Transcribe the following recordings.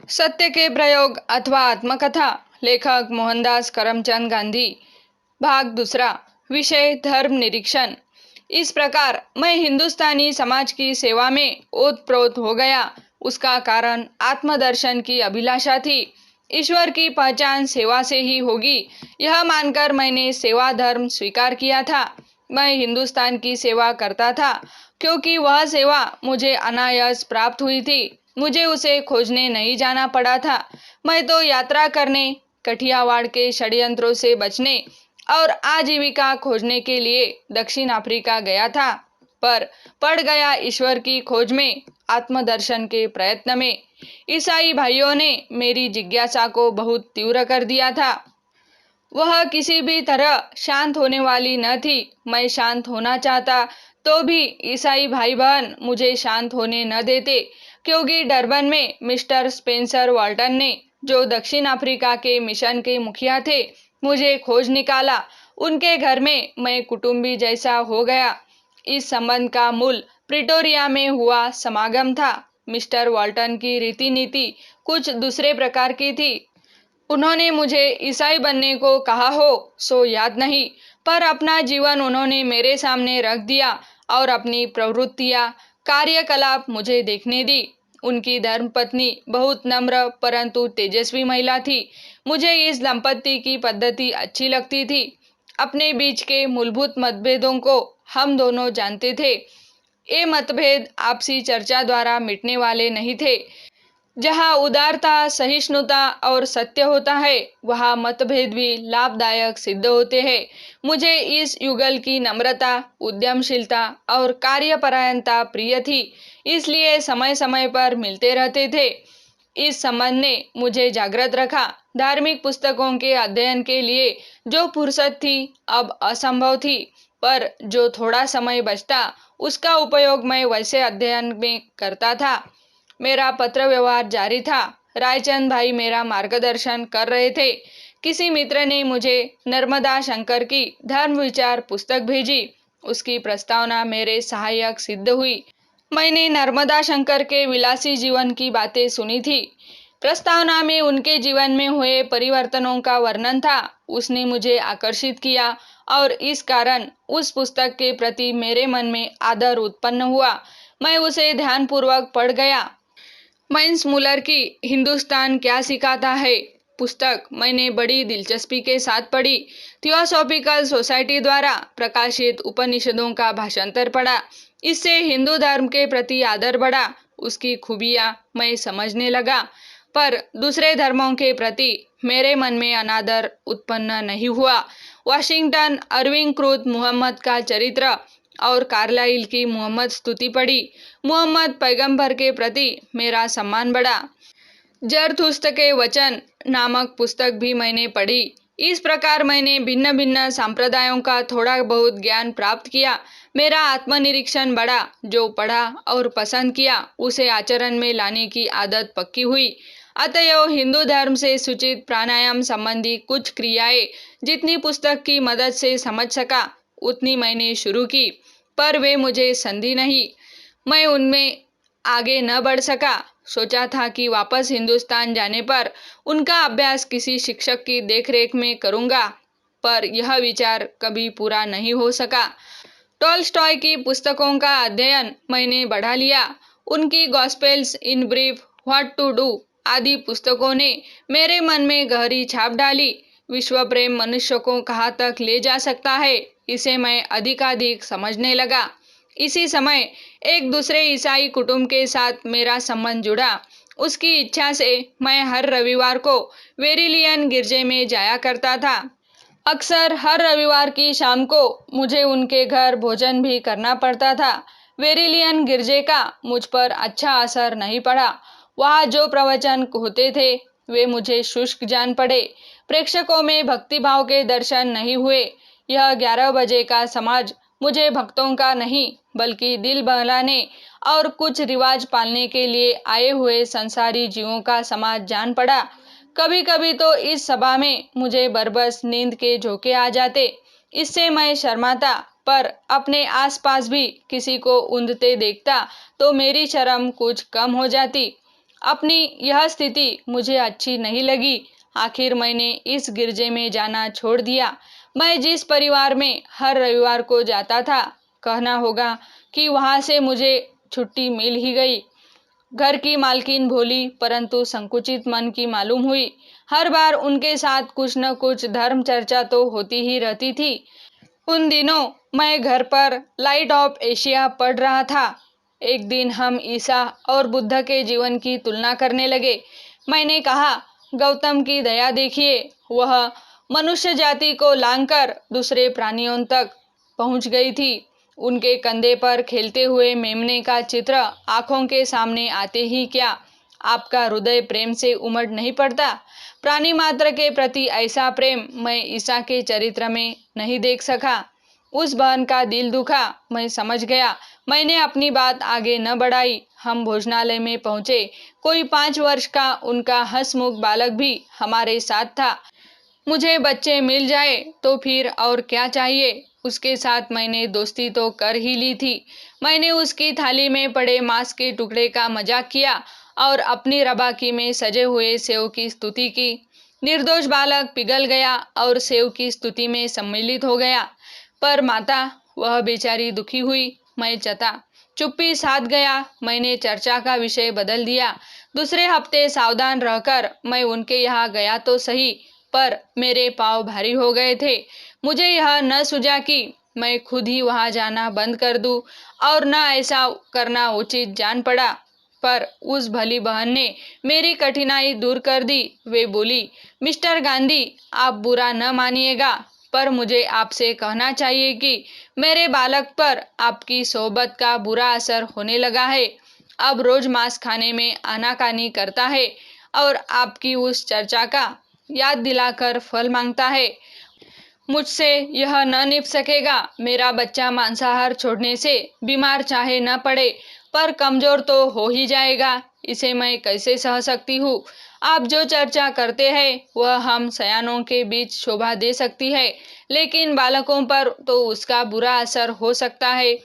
सत्य के प्रयोग अथवा आत्मकथा। लेखक मोहनदास करमचंद गांधी। भाग दूसरा। विषय धर्म निरीक्षण। इस प्रकार मैं हिंदुस्तानी समाज की सेवा में ओतप्रोत हो गया। उसका कारण आत्मदर्शन की अभिलाषा थी। ईश्वर की पहचान सेवा से ही होगी, यह मानकर मैंने सेवा धर्म स्वीकार किया था। मैं हिंदुस्तान की सेवा करता था क्योंकि वह सेवा मुझे अनायास प्राप्त हुई थी। मुझे उसे खोजने नहीं जाना पड़ा था। मैं तो यात्रा करने, कठियावाड़ के षड्यंत्रों से बचने और आजीविका खोजने के लिए दक्षिण अफ्रीका गया था, पर पड़ गया ईश्वर की खोज में, आत्मदर्शन के प्रयत्न में। ईसाई भाइयों ने मेरी जिज्ञासा को बहुत तीव्र कर दिया था। वह किसी भी तरह शांत होने वाली न थी। मैं शांत होना चाहता तो भी ईसाई भाई बहन मुझे शांत होने न देते, क्योंकि डरबन में मिस्टर स्पेंसर वाल्टन ने, जो दक्षिण अफ्रीका के मिशन के मुखिया थे, मुझे खोज निकाला। उनके घर में मैं कुटुंबी जैसा हो गया। इस संबंध का मूल प्रिटोरिया में हुआ समागम था। मिस्टर वाल्टन की रीति नीति कुछ दूसरे प्रकार की थी। उन्होंने मुझे ईसाई बनने को कहा हो सो याद नहीं, पर अपना जीवन उन्होंने मेरे सामने रख दिया और अपनी प्रवृत्तियां, कार्यकलाप मुझे देखने दी। उनकी धर्मपत्नी बहुत नम्र परंतु तेजस्वी महिला थी। मुझे इस दंपति की पद्धति अच्छी लगती थी। अपने बीच के मूलभूत मतभेदों को हम दोनों जानते थे। ये मतभेद आपसी चर्चा द्वारा मिटने वाले नहीं थे। जहाँ उदारता, सहिष्णुता और सत्य होता है, वहाँ मतभेद भी लाभदायक सिद्ध होते हैं। मुझे इस युगल की नम्रता, उद्यमशीलता और कार्यपरायणता प्रिय थी, इसलिए समय समय पर मिलते रहते थे। इस संबंध ने मुझे जागृत रखा। धार्मिक पुस्तकों के अध्ययन के लिए जो फुर्सत थी अब असंभव थी, पर जो थोड़ा समय बचता उसका उपयोग मैं वैसे अध्ययन में करता था। मेरा पत्र व्यवहार जारी था। रायचंद भाई मेरा मार्गदर्शन कर रहे थे। किसी मित्र ने मुझे नर्मदा शंकर की धर्म विचार पुस्तक भेजी। उसकी प्रस्तावना मेरे सहायक सिद्ध हुई। मैंने नर्मदा शंकर के विलासी जीवन की बातें सुनी थी। प्रस्तावना में उनके जीवन में हुए परिवर्तनों का वर्णन था। उसने मुझे आकर्षित किया और इस कारण उस पुस्तक के प्रति मेरे मन में आदर उत्पन्न हुआ। मैं उसे ध्यानपूर्वक पढ़ गया। माइन्स मुलर की हिंदुस्तान क्या सिखाता है पुस्तक मैंने बड़ी दिलचस्पी के साथ पढ़ी। थियोसॉफिकल सोसाइटी द्वारा प्रकाशित उपनिषदों का भाषांतर पढ़ा। इससे हिंदू धर्म के प्रति आदर बढ़ा। उसकी खूबियाँ मैं समझने लगा, पर दूसरे धर्मों के प्रति मेरे मन में अनादर उत्पन्न नहीं हुआ। वाशिंगटन अर्विंग कृत मुहम्मद का चरित्र और कार्लाइल की मोहम्मद स्तुति पढ़ी। मोहम्मद पैगंबर के प्रति मेरा सम्मान बढ़ा। जरथुस्त के वचन नामक पुस्तक भी मैंने पढ़ी। इस प्रकार मैंने भिन्न भिन्न संप्रदायों का थोड़ा बहुत ज्ञान प्राप्त किया। मेरा आत्मनिरीक्षण बढ़ा। जो पढ़ा और पसंद किया उसे आचरण में लाने की आदत पक्की हुई। अतएव हिंदू धर्म से सूचित प्राणायाम संबंधी कुछ क्रियाएं जितनी पुस्तक की मदद से समझ सका उतनी मैंने शुरू की, पर वे मुझे संधि नहीं। मैं उनमें आगे न बढ़ सका। सोचा था कि वापस हिंदुस्तान जाने पर उनका अभ्यास किसी शिक्षक की देखरेख में करूँगा, पर यह विचार कभी पूरा नहीं हो सका। टॉलस्टॉय की पुस्तकों का अध्ययन मैंने बढ़ा लिया। उनकी gospels in brief, what to do आदि पुस्तकों ने मेरे मन में गहरी छाप डाली। विश्व प्रेम मनुष्य को कहाँ तक ले जा सकता है, इसे मैं अधिकाधिक समझने लगा। इसी समय एक दूसरे ईसाई कुटुंब के साथ मेरा संबंध जुड़ा। उसकी इच्छा से मैं हर रविवार को वेरिलियन गिरजे में जाया करता था। अक्सर हर रविवार की शाम को मुझे उनके घर भोजन भी करना पड़ता था। वेरिलियन गिरजे का मुझ पर अच्छा असर नहीं पड़ा। वहाँ जो प्रवचन होते थे वे मुझे शुष्क जान पड़े। प्रेक्षकों में भक्तिभाव के दर्शन नहीं हुए। यह 11 बजे का समाज मुझे भक्तों का नहीं बल्कि दिल बहलाने और कुछ रिवाज पालने के लिए आए हुए संसारी जीवों का समाज जान पड़ा। कभी कभी तो इस सभा में मुझे बरबस नींद के झोंके आ जाते। इससे मैं शर्माता, पर अपने आसपास भी किसी को ऊँधते देखता तो मेरी शर्म कुछ कम हो जाती। अपनी यह स्थिति मुझे अच्छी नहीं लगी। आखिर मैंने इस गिरजे में जाना छोड़ दिया। मैं जिस परिवार में हर रविवार को जाता था, कहना होगा कि वहाँ से मुझे छुट्टी मिल ही गई। घर की मालकिन भोली परंतु संकुचित मन की मालूम हुई। हर बार उनके साथ कुछ न कुछ धर्म चर्चा तो होती ही रहती थी। उन दिनों मैं घर पर लाइट ऑफ एशिया पढ़ रहा था। एक दिन हम ईसा और बुद्ध के जीवन की तुलना करने लगे। मैंने कहा, गौतम की दया देखिए, वह मनुष्य जाति को लांघकर दूसरे प्राणियों तक पहुंच गई थी। उनके कंधे पर खेलते हुए मेमने का चित्र आंखों के सामने आते ही क्या आपका हृदय प्रेम से उमड़ नहीं पड़ता? प्राणी मात्र के प्रति ऐसा प्रेम मैं ईसा के चरित्र में नहीं देख सका। उस बहन का दिल दुखा, मैं समझ गया। मैंने अपनी बात आगे न बढ़ाई। हम भोजनालय में पहुंचे। कोई 5 वर्ष का उनका हंसमुख बालक भी हमारे साथ था। मुझे बच्चे मिल जाए तो फिर और क्या चाहिए। उसके साथ मैंने दोस्ती तो कर ही ली थी। मैंने उसकी थाली में पड़े मांस के टुकड़े का मजाक किया और अपनी रबाकी में सजे हुए सेव की स्तुति की। निर्दोष बालक पिघल गया और सेव की स्तुति में सम्मिलित हो गया। पर माता, वह बेचारी दुखी हुई। मैं चुप्पी साध गया। मैंने चर्चा का विषय बदल दिया। दूसरे हफ्ते सावधान रहकर मैं उनके यहाँ गया तो सही, पर मेरे पाँव भारी हो गए थे। मुझे यह न सूझा कि मैं खुद ही वहां जाना बंद कर दूं, और न ऐसा करना उचित जान पड़ा। पर उस भली बहन ने मेरी कठिनाई दूर कर दी। वे बोली, मिस्टर गांधी, आप बुरा न मानिएगा, पर मुझे आपसे कहना चाहिए कि मेरे बालक पर आपकी सोहबत का बुरा असर होने लगा है। अब रोज मांस खाने में आनाकानी करता है और आपकी उस चर्चा का याद दिलाकर फल मांगता है। मुझसे यह न निभ सकेगा। मेरा बच्चा मांसाहार छोड़ने से बीमार चाहे न पड़े, पर कमजोर तो हो ही जाएगा। इसे मैं कैसे सह सकती हूँ? आप जो चर्चा करते हैं वह हम सयानों के बीच शोभा दे सकती है, लेकिन बालकों पर तो उसका बुरा असर हो सकता है।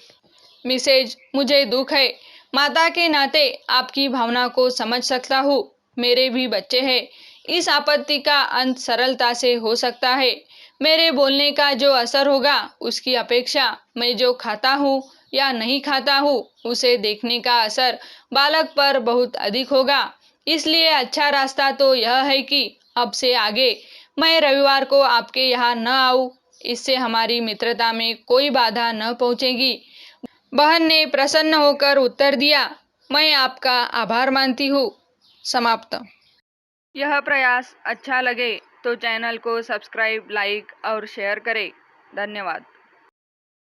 मिसेज, मुझे दुख है। माता के नाते आपकी भावना को समझ सकता हूँ। मेरे भी बच्चे हैं। इस आपत्ति का अंत सरलता से हो सकता है। मेरे बोलने का जो असर होगा, उसकी अपेक्षा मैं जो खाता हूँ या नहीं खाता हूँ उसे देखने का असर बालक पर बहुत अधिक होगा। इसलिए अच्छा रास्ता तो यह है कि अब से आगे मैं रविवार को आपके यहाँ न आऊँ। इससे हमारी मित्रता में कोई बाधा न पहुँचेगी। बहन ने प्रसन्न होकर उत्तर दिया, मैं आपका आभार मानती हूँ। समाप्त। यह प्रयास अच्छा लगे तो चैनल को सब्सक्राइब, लाइक और शेयर करें। धन्यवाद।